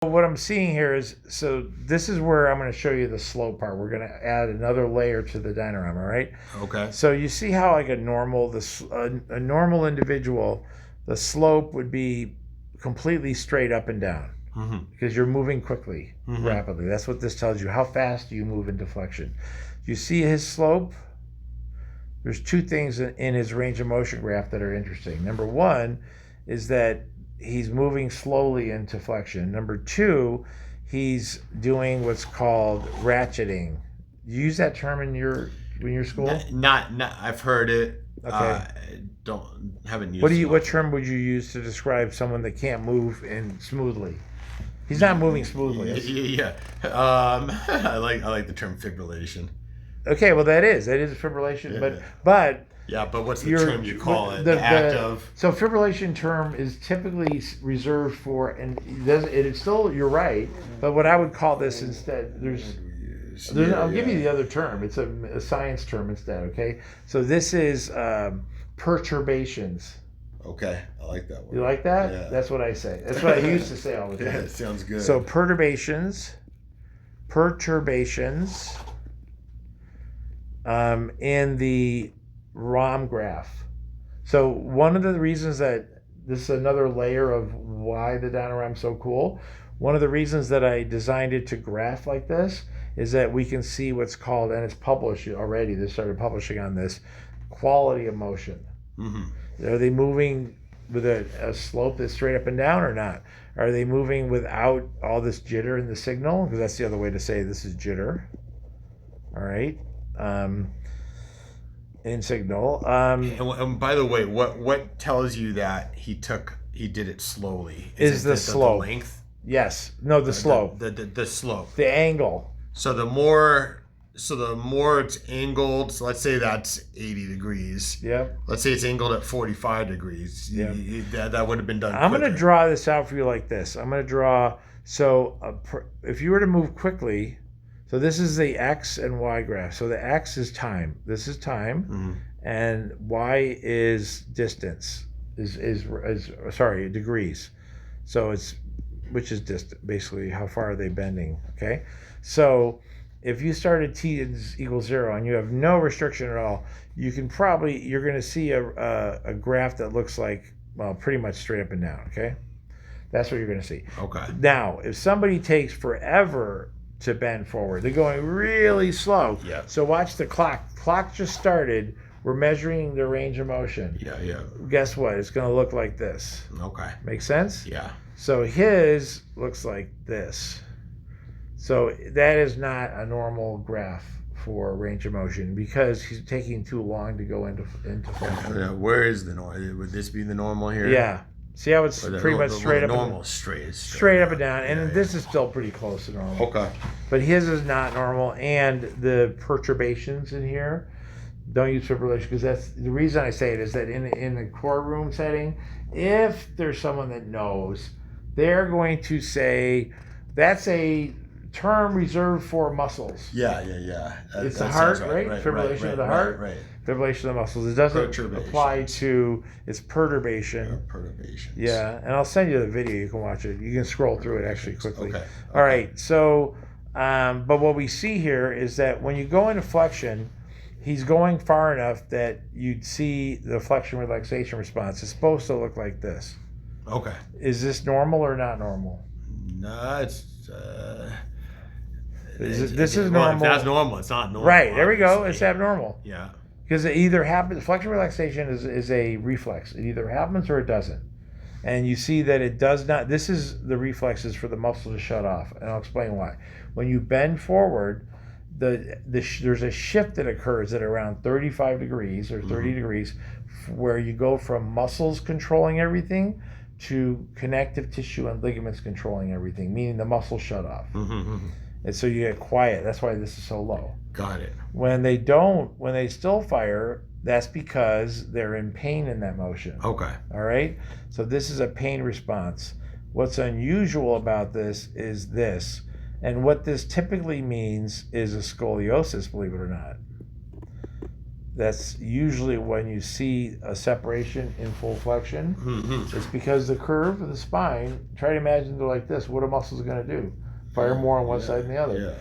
What I'm seeing here is, so this is where I'm going to show you the slope part. We're going to add another layer to the DynaROM, all right? Okay. So you see how like a normal individual, the slope would be completely straight up and down because you're moving quickly, rapidly. That's what this tells you. How fast do you move into flexion? You see his slope? There's two things in his range of motion graph that are interesting. Number one is that he's moving slowly into flexion. Number two, he's doing what's called ratcheting. You use that term in your school? Not. I've heard it. Okay. Haven't used it. What term would you use to describe someone that can't move in smoothly? He's not moving smoothly. Yeah. I like the term fibrillation. Okay, well that is fibrillation, Yeah. but yeah, but what's the term you call it? The act of. So fibrillation term is typically reserved for, and it's still, you're right, but what I would call this instead, I'll give you the other term. It's a science term instead, okay? So this is perturbations. Okay, I like that one. You like that? Yeah. That's what I say. That's what I used to say all the time. Yeah, it sounds good. So perturbations in the ROM graph. So one of the reasons that this is another layer of why the DynaROM is so cool. One of the reasons that I designed it to graph like this is that we can see what's called, and it's published already, they started publishing on this, quality of motion. Are they moving with a slope that's straight up and down or not? Are they moving without all this jitter in the signal? Because that's the other way to say this is jitter. All right. In signal. And by the way, what tells you that he did it slowly? Is the slope. The length? Yes. No, the slope. The slope. The angle. So the more it's angled, so let's say that's 80 degrees. Yep. Let's say it's angled at 45 degrees. Yep. That would have been done I'm quicker. going to draw this out for you like this. I'm going to draw, if you were to move quickly, so this is the X and Y graph. So the X is time. This is time. And Y is distance, sorry, degrees. So which is distant, basically, how far are they bending, okay? So if you started t is equals 0 and you have no restriction at all, you're going to see a graph that looks like, well, pretty much straight up and down, okay? That's what you're going to see. Okay. Now, if somebody takes forever to bend forward, they're going really slow. Yeah. So watch the clock. Clock just started. We're measuring the range of motion. Yeah. Guess what? It's going to look like this. Okay. Make sense? Yeah. So his looks like this. So that is not a normal graph for range of motion because he's taking too long to go into function. Where is the normal? Would this be the normal here? Yeah. See how it's pretty much straight up. Normal, straight up and down, and this is still pretty close to normal. Okay. But his is not normal, and the perturbations in here. Don't use fibrillation because that's the reason I say it is that in the core room setting, if there's someone that knows, they're going to say that's a term reserved for muscles. Yeah. It's the heart, right? Fibrillation of the heart. Right. Fibrillation of the muscles. It doesn't apply to its perturbation. Perturbations. Yeah, and I'll send you the video. You can watch it. You can scroll through it actually quickly. Okay. All right. So, but what we see here is that when you go into flexion, he's going far enough that you'd see the flexion relaxation response. It's supposed to look like this. Okay. Is this normal or not normal? No, it's. This is normal. If that's normal, it's not normal. Right. There we go. It's abnormal. Yeah. Because it either happens. Flexion relaxation is a reflex. It either happens or it doesn't. And you see that it does not. This is the reflexes for the muscle to shut off, and I'll explain why. When you bend forward, there's a shift that occurs at around 35 degrees or 30 degrees, where you go from muscles controlling everything to connective tissue and ligaments controlling everything, meaning the muscles shut off. And so you get quiet. That's why this is so low. Got it. When they still fire, that's because they're in pain in that motion. Okay. All right? So this is a pain response. What's unusual about this is this. And what this typically means is a scoliosis, believe it or not. that's usually when you see a separation in full flexion. It's because the curve of the spine, try to imagine they're like this. What are muscles going to do? Fire more on one side than the other.